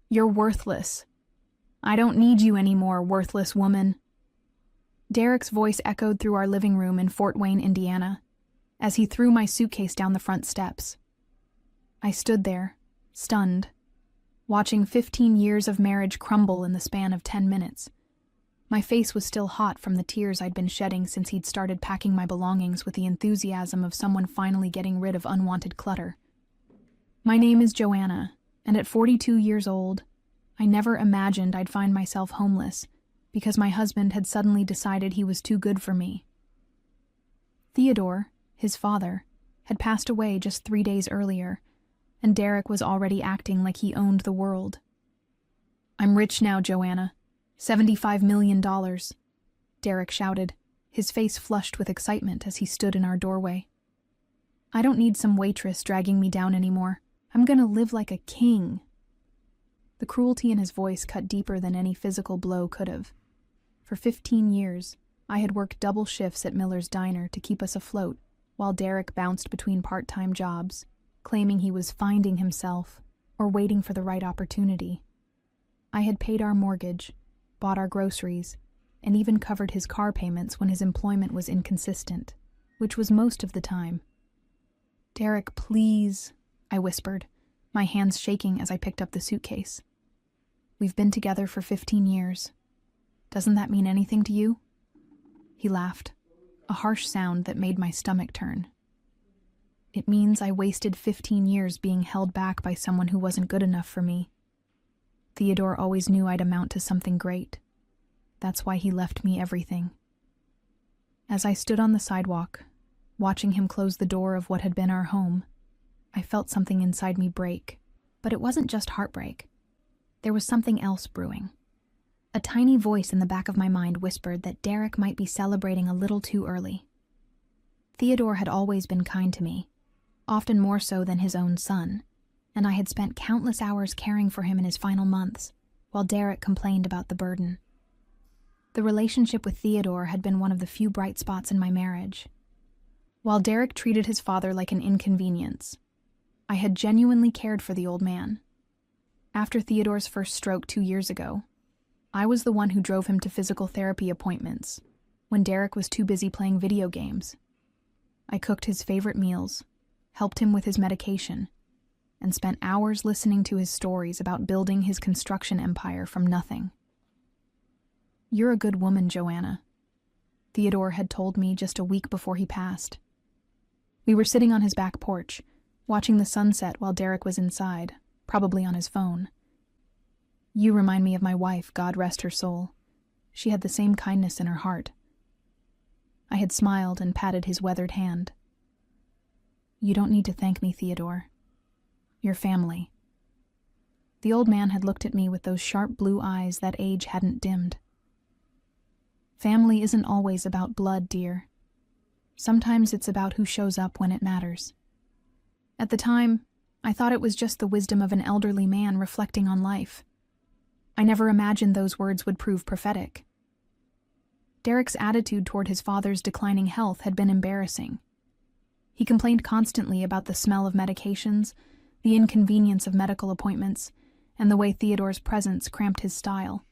You're worthless. I don't need you anymore, worthless woman. Derek's voice echoed through our living room in Fort Wayne, Indiana, as he threw my suitcase down the front steps. I stood there, stunned, watching 15 years of marriage crumble in the span of 10 minutes. My face was still hot from the tears I'd been shedding since he'd started packing my belongings with the enthusiasm of someone finally getting rid of unwanted clutter. My name is Joanna, and at 42 years old, I never imagined I'd find myself homeless because my husband had suddenly decided he was too good for me. Theodore, his father, had passed away just 3 days earlier, and Derek was already acting like he owned the world. "I'm rich now, Joanna. $75 million, Derek shouted, his face flushed with excitement as he stood in our doorway. "I don't need some waitress dragging me down anymore. I'm gonna live like a king." The cruelty in his voice cut deeper than any physical blow could have. For 15 years, I had worked double shifts at Miller's Diner to keep us afloat, while Derek bounced between part-time jobs, claiming he was finding himself or waiting for the right opportunity. I had paid our mortgage, bought our groceries, and even covered his car payments when his employment was inconsistent, which was most of the time. "Derek, please," I whispered, my hands shaking as I picked up the suitcase. "We've been together for 15 years. Doesn't that mean anything to you?" He laughed, a harsh sound that made my stomach turn. "It means I wasted 15 years being held back by someone who wasn't good enough for me. Theodore always knew I'd amount to something great. That's why he left me everything." As I stood on the sidewalk, watching him close the door of what had been our home, I felt something inside me break. But it wasn't just heartbreak. There was something else brewing. A tiny voice in the back of my mind whispered that Derek might be celebrating a little too early. Theodore had always been kind to me, often more so than his own son, and I had spent countless hours caring for him in his final months, while Derek complained about the burden. The relationship with Theodore had been one of the few bright spots in my marriage. While Derek treated his father like an inconvenience, I had genuinely cared for the old man. After Theodore's first stroke 2 years ago, I was the one who drove him to physical therapy appointments when Derek was too busy playing video games. I cooked his favorite meals, helped him with his medication, and spent hours listening to his stories about building his construction empire from nothing. "You're a good woman, Joanna," Theodore had told me just a week before he passed. We were sitting on his back porch, watching the sunset while Derek was inside, probably on his phone. "You remind me of my wife, God rest her soul. She had the same kindness in her heart." I had smiled and patted his weathered hand. "You don't need to thank me, Theodore. Your family." The old man had looked at me with those sharp blue eyes that age hadn't dimmed. "Family isn't always about blood, dear. Sometimes it's about who shows up when it matters." At the time, I thought it was just the wisdom of an elderly man reflecting on life. I never imagined those words would prove prophetic. Derek's attitude toward his father's declining health had been embarrassing. He complained constantly about the smell of medications, the inconvenience of medical appointments, and the way Theodore's presence cramped his style.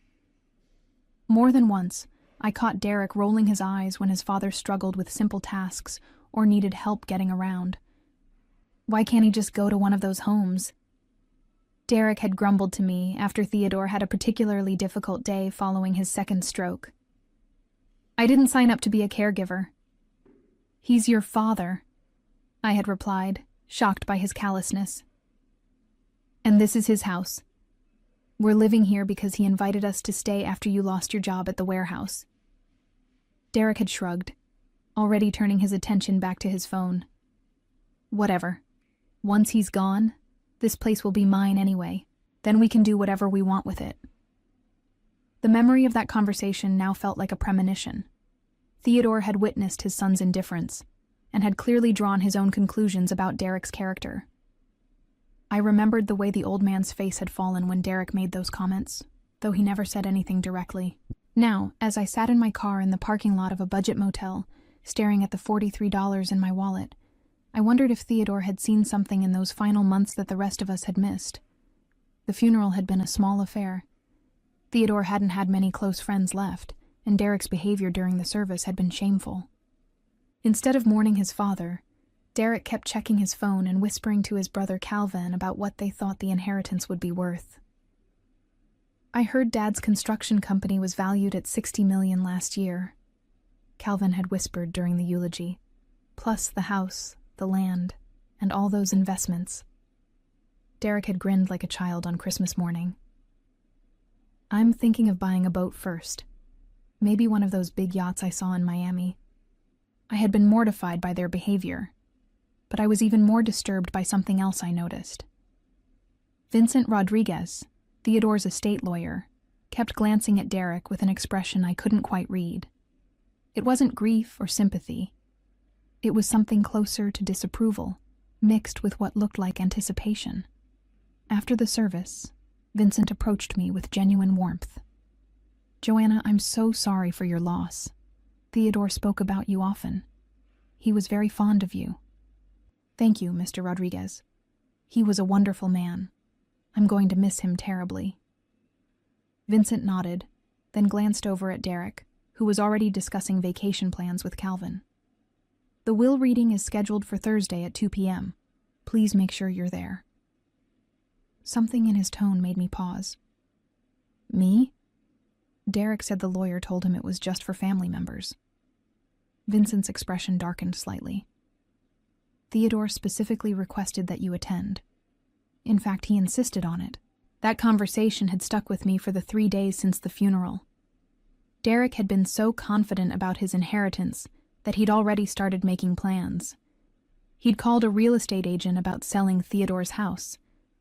More than once, I caught Derek rolling his eyes when his father struggled with simple tasks or needed help getting around. "Why can't he just go to one of those homes?" Derek had grumbled to me after Theodore had a particularly difficult day following his second stroke. "I didn't sign up to be a caregiver." "He's your father," I had replied, shocked by his callousness. "And this is his house. We're living here because he invited us to stay after you lost your job at the warehouse." Derek had shrugged, already turning his attention back to his phone. "Whatever. Once he's gone, this place will be mine anyway. Then we can do whatever we want with it." The memory of that conversation now felt like a premonition. Theodore had witnessed his son's indifference, and had clearly drawn his own conclusions about Derek's character. I remembered the way the old man's face had fallen when Derek made those comments, though he never said anything directly. Now, as I sat in my car in the parking lot of a budget motel, staring at the $43 in my wallet, I wondered if Theodore had seen something in those final months that the rest of us had missed. The funeral had been a small affair. Theodore hadn't had many close friends left, and Derek's behavior during the service had been shameful. Instead of mourning his father, Derek kept checking his phone and whispering to his brother Calvin about what they thought the inheritance would be worth. "I heard Dad's construction company was valued at $60 million last year," Calvin had whispered during the eulogy, "plus the house, the land, and all those investments." Derek had grinned like a child on Christmas morning. "I'm thinking of buying a boat first. Maybe one of those big yachts I saw in Miami." I had been mortified by their behavior, but I was even more disturbed by something else I noticed. Vincent Rodriguez, Theodore's estate lawyer, kept glancing at Derek with an expression I couldn't quite read. It wasn't grief or sympathy. It was something closer to disapproval, mixed with what looked like anticipation. After the service, Vincent approached me with genuine warmth. "Joanna, I'm so sorry for your loss. Theodore spoke about you often. He was very fond of you." "Thank you, Mr. Rodriguez. He was a wonderful man. I'm going to miss him terribly." Vincent nodded, then glanced over at Derek, who was already discussing vacation plans with Calvin. "The will reading is scheduled for Thursday at 2 p.m. Please make sure you're there." Something in his tone made me pause. "Me?" Derek said the lawyer told him it was just for family members. Vincent's expression darkened slightly. "Theodore specifically requested that you attend. In fact, he insisted on it. That conversation had stuck with me for the 3 days since the funeral. Derek had been so confident about his inheritance that he'd already started making plans. He'd called a real estate agent about selling Theodore's house,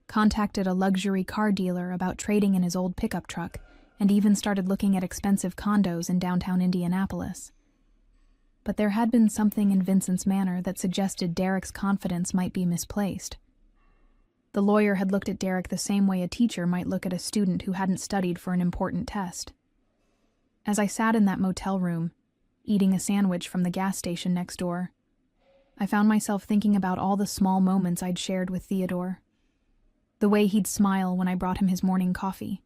contacted a luxury car dealer about trading in his old pickup truck, and even started looking at expensive condos in downtown Indianapolis. But there had been something in Vincent's manner that suggested Derek's confidence might be misplaced. The lawyer had looked at Derek the same way a teacher might look at a student who hadn't studied for an important test. As I sat in that motel room, eating a sandwich from the gas station next door, I found myself thinking about all the small moments I'd shared with Theodore. The way he'd smile when I brought him his morning coffee.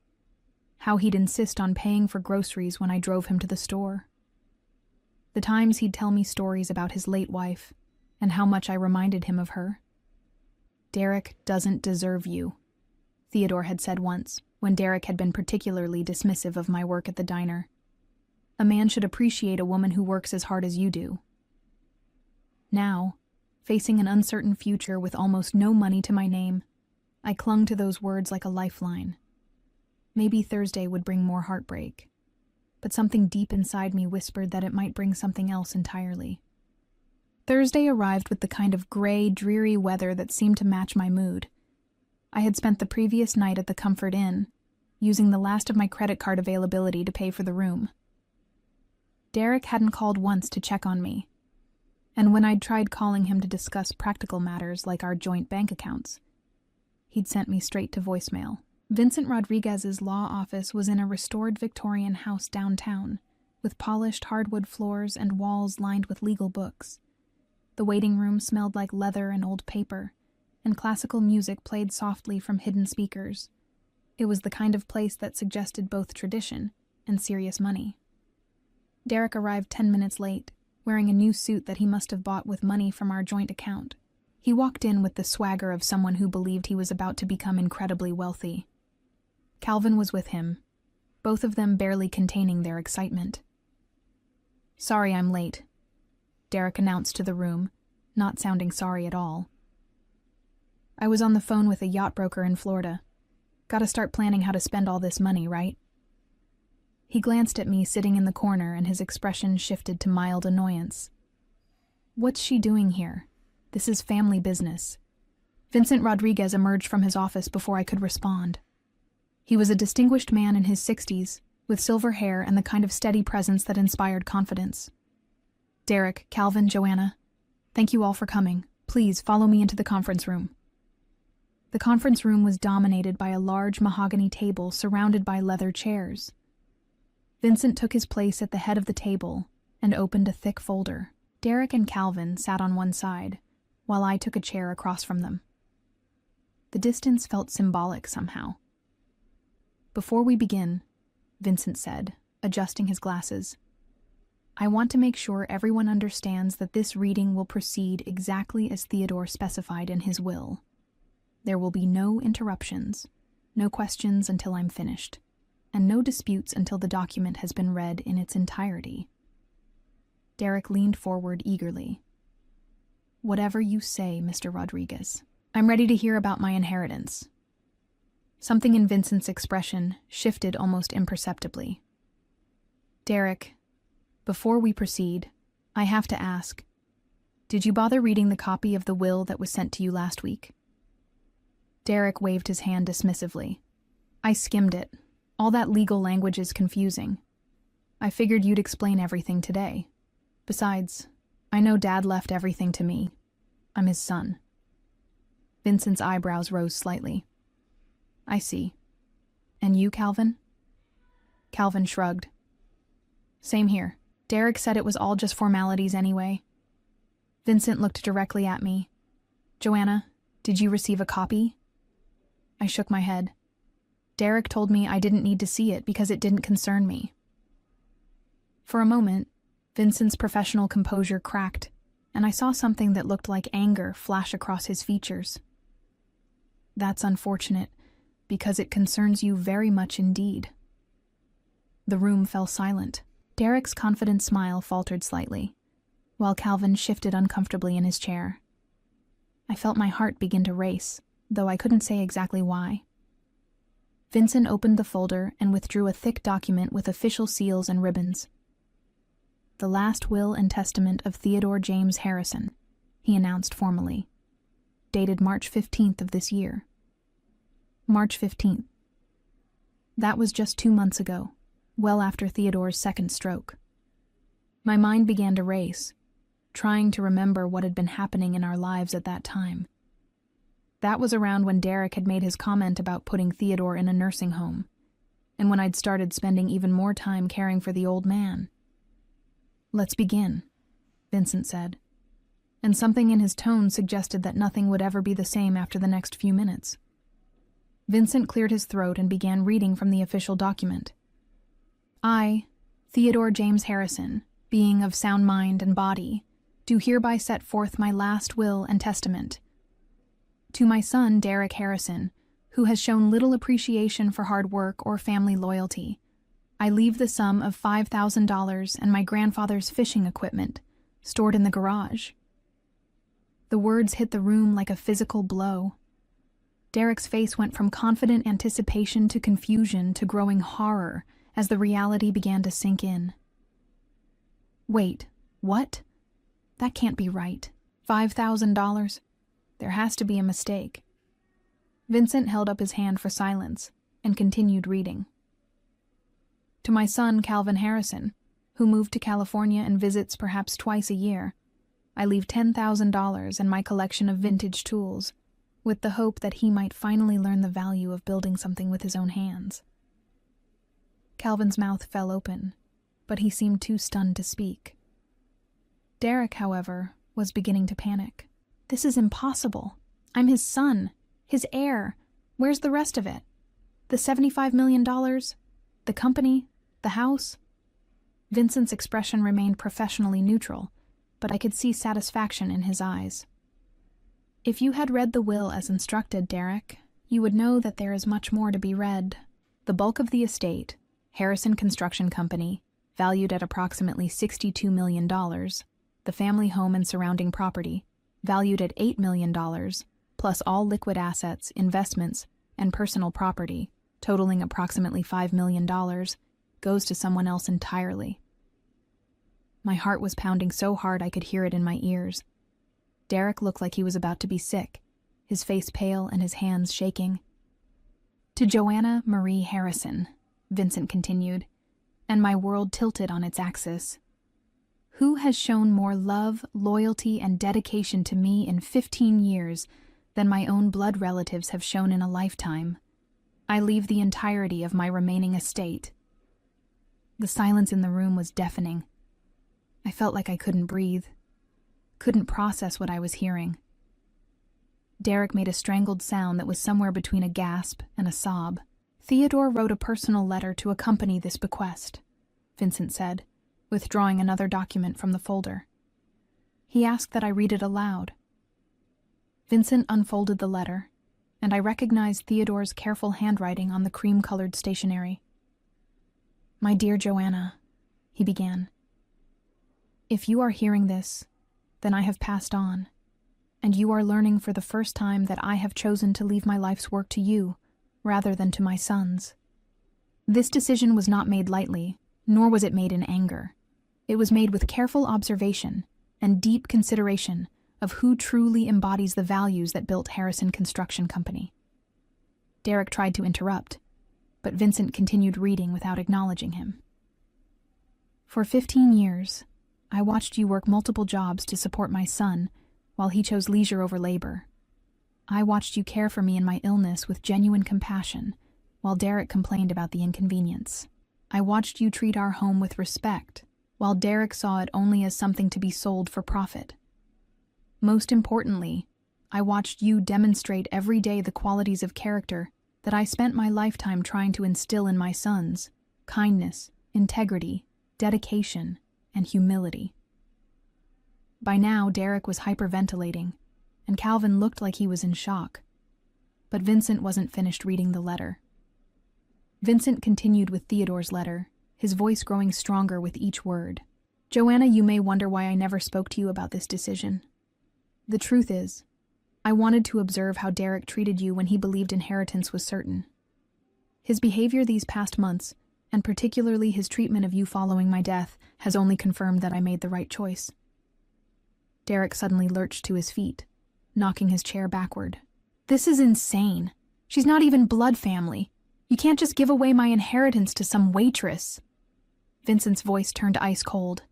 How he'd insist on paying for groceries when I drove him to the store. The times he'd tell me stories about his late wife, and how much I reminded him of her. "Derek doesn't deserve you," Theodore had said once, when Derek had been particularly dismissive of my work at the diner. "A man should appreciate a woman who works as hard as you do." Now, facing an uncertain future with almost no money to my name, I clung to those words like a lifeline. Maybe Thursday would bring more heartbreak, but something deep inside me whispered that it might bring something else entirely. Thursday arrived with the kind of gray, dreary weather that seemed to match my mood. I had spent the previous night at the Comfort Inn, using the last of my credit card availability to pay for the room. Derek hadn't called once to check on me, and when I'd tried calling him to discuss practical matters like our joint bank accounts, he'd sent me straight to voicemail. Vincent Rodriguez's law office was in a restored Victorian house downtown, with polished hardwood floors and walls lined with legal books. The waiting room smelled like leather and old paper, and classical music played softly from hidden speakers. It was the kind of place that suggested both tradition and serious money. Derek arrived 10 minutes late, wearing a new suit that he must have bought with money from our joint account. He walked in with the swagger of someone who believed he was about to become incredibly wealthy. Calvin was with him, both of them barely containing their excitement. "Sorry I'm late," Derek announced to the room, not sounding sorry at all. "I was on the phone with a yacht broker in Florida. Gotta start planning how to spend all this money, right?" He glanced at me sitting in the corner, and his expression shifted to mild annoyance. "What's she doing here? This is family business." Vincent Rodriguez emerged from his office before I could respond. He was a distinguished man in his 60s, with silver hair and the kind of steady presence that inspired confidence. "Derek, Calvin, Joanna, thank you all for coming. Please follow me into the conference room." The conference room was dominated by a large mahogany table surrounded by leather chairs. Vincent took his place at the head of the table and opened a thick folder. Derek and Calvin sat on one side, while I took a chair across from them. The distance felt symbolic somehow. Before we begin, Vincent said, adjusting his glasses, I want to make sure everyone understands that this reading will proceed exactly as Theodore specified in his will. There will be no interruptions, no questions until I'm finished, and no disputes until the document has been read in its entirety. Derek leaned forward eagerly. Whatever you say, Mr. Rodriguez. I'm ready to hear about my inheritance. Something in Vincent's expression shifted almost imperceptibly. Derek, before we proceed, I have to ask, did you bother reading the copy of the will that was sent to you last week? Derek waved his hand dismissively. I skimmed it. All that legal language is confusing. I figured you'd explain everything today. Besides, I know Dad left everything to me. I'm his son. Vincent's eyebrows rose slightly. I see. And you, Calvin? Calvin shrugged. Same here. Derek said it was all just formalities anyway. Vincent looked directly at me. Joanna, did you receive a copy? I shook my head. Derek told me I didn't need to see it because it didn't concern me. For a moment, Vincent's professional composure cracked, and I saw something that looked like anger flash across his features. That's unfortunate, because it concerns you very much indeed. The room fell silent. Derek's confident smile faltered slightly, while Calvin shifted uncomfortably in his chair. I felt my heart begin to race, though I couldn't say exactly why. Vincent opened the folder and withdrew a thick document with official seals and ribbons. The last will and testament of Theodore James Harrison, he announced formally, dated March 15th of this year. March 15th. That was just 2 months ago, well after Theodore's second stroke. My mind began to race, trying to remember what had been happening in our lives at that time. That was around when Derek had made his comment about putting Theodore in a nursing home, and when I'd started spending even more time caring for the old man. Let's begin, Vincent said, and something in his tone suggested that nothing would ever be the same after the next few minutes. Vincent cleared his throat and began reading from the official document. I, Theodore James Harrison, being of sound mind and body, do hereby set forth my last will and testament. To my son, Derek Harrison, who has shown little appreciation for hard work or family loyalty, I leave the sum of $5,000 and my grandfather's fishing equipment, stored in the garage. The words hit the room like a physical blow. Derek's face went from confident anticipation to confusion to growing horror as the reality began to sink in. Wait, what? That can't be right. $5,000? There has to be a mistake. Vincent held up his hand for silence and continued reading. To my son, Calvin Harrison, who moved to California and visits perhaps twice a year, I leave $10,000 and my collection of vintage tools, with the hope that he might finally learn the value of building something with his own hands. Calvin's mouth fell open, but he seemed too stunned to speak. Derek, however, was beginning to panic. This is impossible. I'm his son, his heir. Where's the rest of it? The $75 million? The company? The house? Vincent's expression remained professionally neutral, but I could see satisfaction in his eyes. If you had read the will as instructed, Derek, you would know that there is much more to be read. The bulk of the estate, Harrison Construction Company, valued at approximately $62 million, the family home and surrounding property, valued at $8 million, plus all liquid assets, investments, and personal property, totaling approximately $5 million, goes to someone else entirely. My heart was pounding so hard I could hear it in my ears. Derek looked like he was about to be sick, his face pale and his hands shaking. To Joanna Marie Harrison, Vincent continued, and my world tilted on its axis. Who has shown more love, loyalty, and dedication to me in 15 years than my own blood relatives have shown in a lifetime? I leave the entirety of my remaining estate. The silence in the room was deafening. I felt like I couldn't breathe, couldn't process what I was hearing. Derek made a strangled sound that was somewhere between a gasp and a sob. Theodore wrote a personal letter to accompany this bequest, Vincent said, withdrawing another document from the folder. He asked that I read it aloud. Vincent unfolded the letter, and I recognized Theodore's careful handwriting on the cream-colored stationery. "My dear Joanna," he began, "if you are hearing this, then I have passed on, and you are learning for the first time that I have chosen to leave my life's work to you, rather than to my sons. This decision was not made lightly, nor was it made in anger. It was made with careful observation and deep consideration of who truly embodies the values that built Harrison Construction Company." Derek tried to interrupt, but Vincent continued reading without acknowledging him. "For 15 years, I watched you work multiple jobs to support my son while he chose leisure over labor. I watched you care for me in my illness with genuine compassion while Derek complained about the inconvenience. I watched you treat our home with respect while Derek saw it only as something to be sold for profit. Most importantly, I watched you demonstrate every day the qualities of character that I spent my lifetime trying to instill in my sons: kindness, integrity, dedication, and humility." By now, Derek was hyperventilating, and Calvin looked like he was in shock. But Vincent wasn't finished reading the letter. Vincent continued with Theodore's letter, his voice growing stronger with each word. "Joanna, you may wonder why I never spoke to you about this decision. The truth is, I wanted to observe how Derek treated you when he believed inheritance was certain. His behavior these past months, and particularly his treatment of you following my death, has only confirmed that I made the right choice." Derek suddenly lurched to his feet, knocking his chair backward. "This is insane. She's not even blood family. You can't just give away my inheritance to some waitress." Vincent's voice turned ice cold.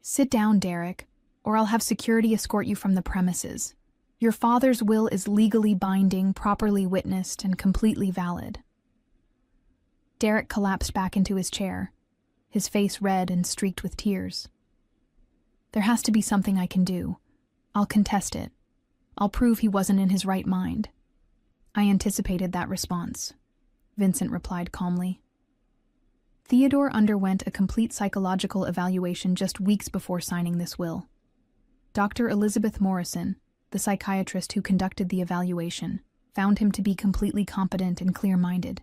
"Sit down, Derek, or I'll have security escort you from the premises. Your father's will is legally binding, properly witnessed, and completely valid." Derek collapsed back into his chair, his face red and streaked with tears. "There has to be something I can do. I'll contest it. I'll prove he wasn't in his right mind." "I anticipated that response," Vincent replied calmly. Theodore underwent a complete psychological evaluation just weeks before signing this will. Dr. Elizabeth Morrison, the psychiatrist who conducted the evaluation, found him to be completely competent and clear-minded.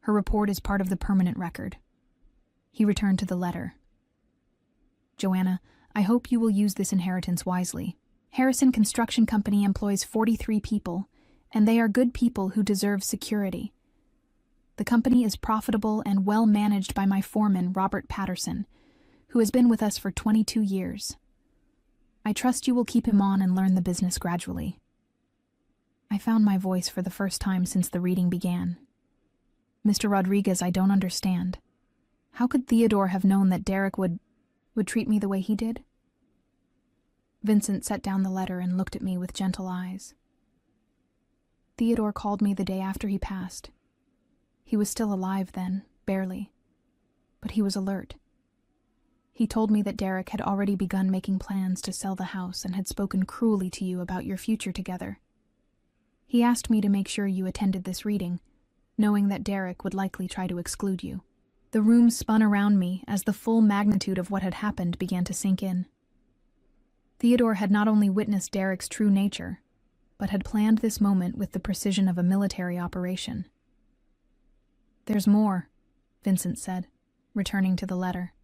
Her report is part of the permanent record. He returned to the letter. "Joanna, I hope you will use this inheritance wisely. Harrison Construction Company employs 43 people, and they are good people who deserve security. The company is profitable and well managed by my foreman, Robert Patterson, who has been with us for 22 years. I trust you will keep him on and learn the business gradually." I found my voice for the first time since the reading began. "Mr. Rodriguez, I don't understand. How could Theodore have known that Derek would treat me the way he did?" Vincent set down the letter and looked at me with gentle eyes. "Theodore called me the day after he passed. He was still alive then, barely, but he was alert. He told me that Derek had already begun making plans to sell the house and had spoken cruelly to you about your future together. He asked me to make sure you attended this reading, knowing that Derek would likely try to exclude you." The room spun around me as the full magnitude of what had happened began to sink in. Theodore had not only witnessed Derek's true nature, but had planned this moment with the precision of a military operation. "There's more," Vincent said, returning to the letter.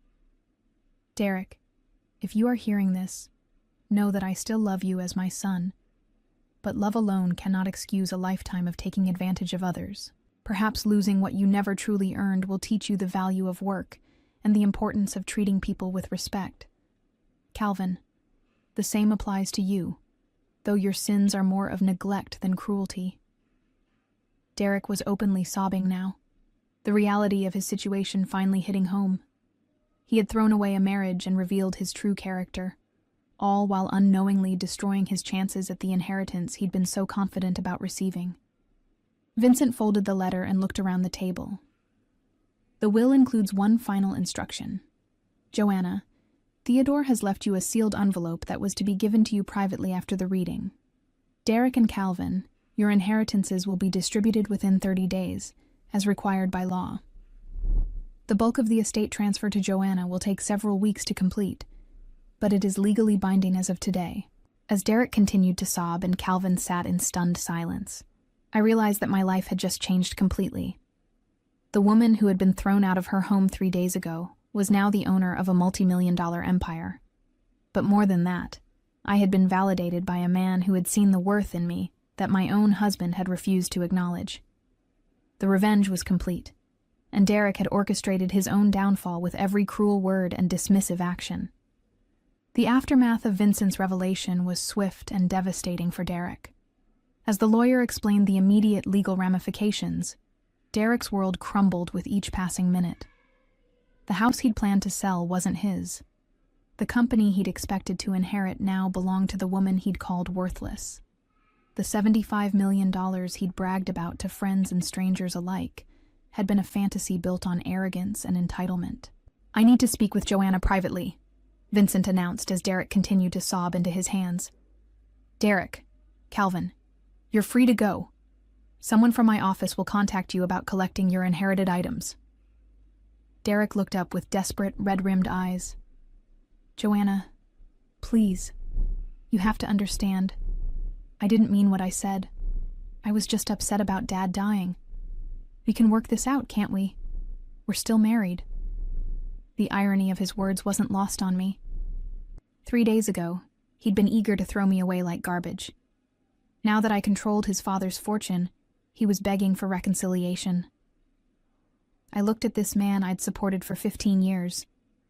"Derek, if you are hearing this, know that I still love you as my son, but love alone cannot excuse a lifetime of taking advantage of others. Perhaps losing what you never truly earned will teach you the value of work and the importance of treating people with respect. Calvin, the same applies to you, though your sins are more of neglect than cruelty." Derek was openly sobbing now, the reality of his situation finally hitting home. He had thrown away a marriage and revealed his true character, all while unknowingly destroying his chances at the inheritance he'd been so confident about receiving. Vincent folded the letter and looked around the table. "The will includes one final instruction. Joanna, Theodore has left you a sealed envelope that was to be given to you privately after the reading. Derek and Calvin, your inheritances will be distributed within 30 days, as required by law. The bulk of the estate transfer to Joanna will take several weeks to complete, but it is legally binding as of today. As Derek continued to sob and Calvin sat in stunned silence, I realized that my life had just changed completely. The woman who had been thrown out of her home 3 days ago was now the owner of a multi-million-dollar empire. But more than that, I had been validated by a man who had seen the worth in me that my own husband had refused to acknowledge. The revenge was complete, and Derek had orchestrated his own downfall with every cruel word and dismissive action. The aftermath of Vincent's revelation was swift and devastating for Derek. As the lawyer explained the immediate legal ramifications, Derek's world crumbled with each passing minute. The house he'd planned to sell wasn't his. The company he'd expected to inherit now belonged to the woman he'd called worthless. The $75 million he'd bragged about to friends and strangers alike had been a fantasy built on arrogance and entitlement. "I need to speak with Joanna privately," Vincent announced as Derek continued to sob into his hands. "Derek, Calvin, you're free to go. Someone from my office will contact you about collecting your inherited items." Derek looked up with desperate, red-rimmed eyes. "Joanna, please, you have to understand. I didn't mean what I said. I was just upset about Dad dying. We can work this out, can't we? We're still married." The irony of his words wasn't lost on me. 3 days ago, he'd been eager to throw me away like garbage. Now that I controlled his father's fortune, he was begging for reconciliation. I looked at this man I'd supported for 15 years,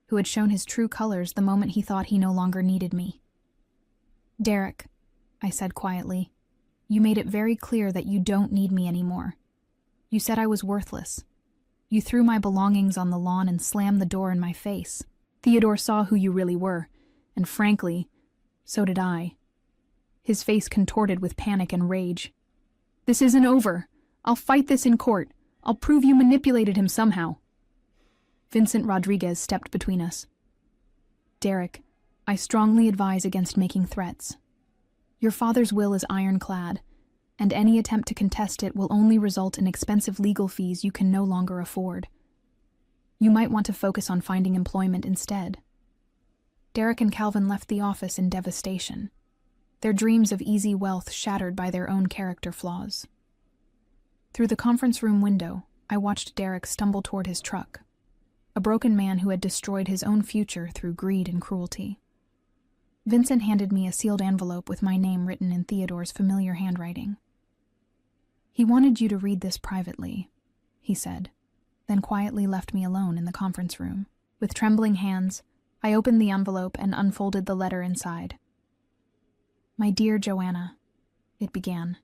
who had shown his true colors the moment he thought he no longer needed me. "Derek," I said quietly, "you made it very clear that you don't need me anymore. You said I was worthless. You threw my belongings on the lawn and slammed the door in my face. Theodore saw who you really were, and frankly, so did I." His face contorted with panic and rage. "This isn't over. I'll fight this in court. I'll prove you manipulated him somehow." Vincent Rodriguez stepped between us. "Derek, I strongly advise against making threats. Your father's will is ironclad, and any attempt to contest it will only result in expensive legal fees you can no longer afford. You might want to focus on finding employment instead." Derek and Calvin left the office in devastation, their dreams of easy wealth shattered by their own character flaws. Through the conference room window, I watched Derek stumble toward his truck, a broken man who had destroyed his own future through greed and cruelty. Vincent handed me a sealed envelope with my name written in Theodore's familiar handwriting. "He wanted you to read this privately," he said, then quietly left me alone in the conference room. With trembling hands, I opened the envelope and unfolded the letter inside. "My dear Joanna," it began.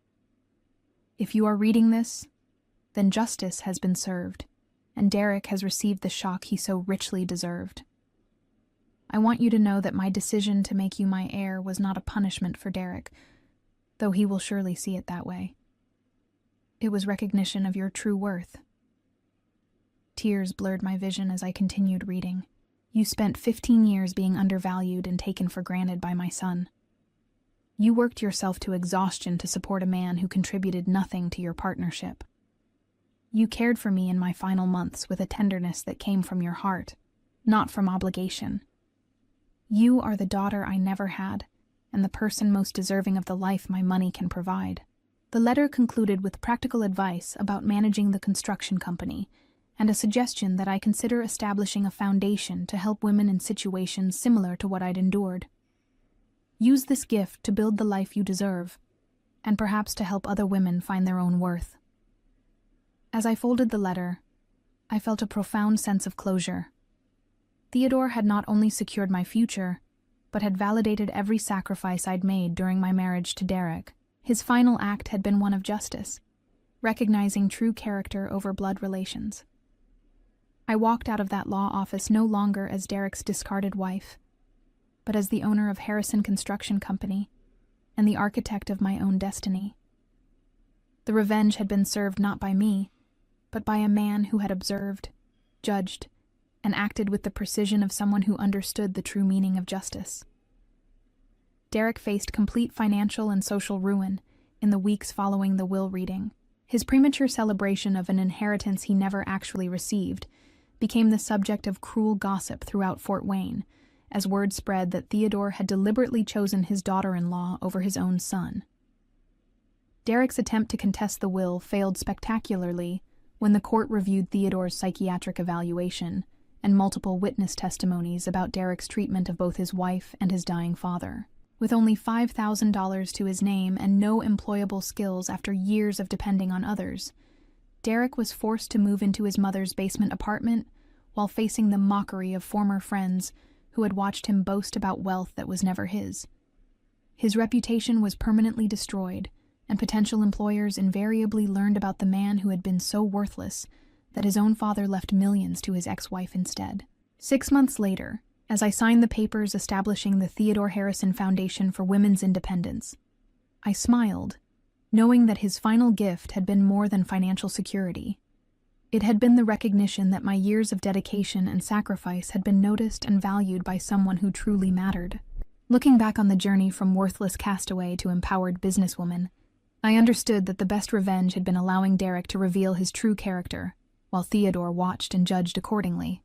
"If you are reading this, then justice has been served, and Derek has received the shock he so richly deserved. I want you to know that my decision to make you my heir was not a punishment for Derek, though he will surely see it that way. It was recognition of your true worth." Tears blurred my vision as I continued reading. "You spent 15 years being undervalued and taken for granted by my son. You worked yourself to exhaustion to support a man who contributed nothing to your partnership. You cared for me in my final months with a tenderness that came from your heart, not from obligation. You are the daughter I never had, and the person most deserving of the life my money can provide." The letter concluded with practical advice about managing the construction company, and a suggestion that I consider establishing a foundation to help women in situations similar to what I'd endured. Use this gift to build the life you deserve, and perhaps to help other women find their own worth. As I folded the letter, I felt a profound sense of closure. Theodore had not only secured my future, but had validated every sacrifice I'd made during my marriage to Derek. His final act had been one of justice, recognizing true character over blood relations. I walked out of that law office no longer as Derek's discarded wife, but as the owner of Harrison Construction Company and the architect of my own destiny. The revenge had been served not by me, but by a man who had observed, judged, and acted with the precision of someone who understood the true meaning of justice. Derek faced complete financial and social ruin in the weeks following the will reading, His premature celebration of an inheritance he never actually received became the subject of cruel gossip throughout Fort Wayne, as word spread that Theodore had deliberately chosen his daughter-in-law over his own son. Derek's attempt to contest the will failed spectacularly when the court reviewed Theodore's psychiatric evaluation and multiple witness testimonies about Derek's treatment of both his wife and his dying father. With only $5,000 to his name and no employable skills after years of depending on others, Derek was forced to move into his mother's basement apartment while facing the mockery of former friends who had watched him boast about wealth that was never his. His reputation was permanently destroyed, and potential employers invariably learned about the man who had been so worthless that his own father left millions to his ex-wife instead. 6 months later, as I signed the papers establishing the Theodore Harrison Foundation for Women's Independence, I smiled, knowing that his final gift had been more than financial security. It had been the recognition that my years of dedication and sacrifice had been noticed and valued by someone who truly mattered. Looking back on the journey from worthless castaway to empowered businesswoman, I understood that the best revenge had been allowing Derek to reveal his true character, while Theodore watched and judged accordingly.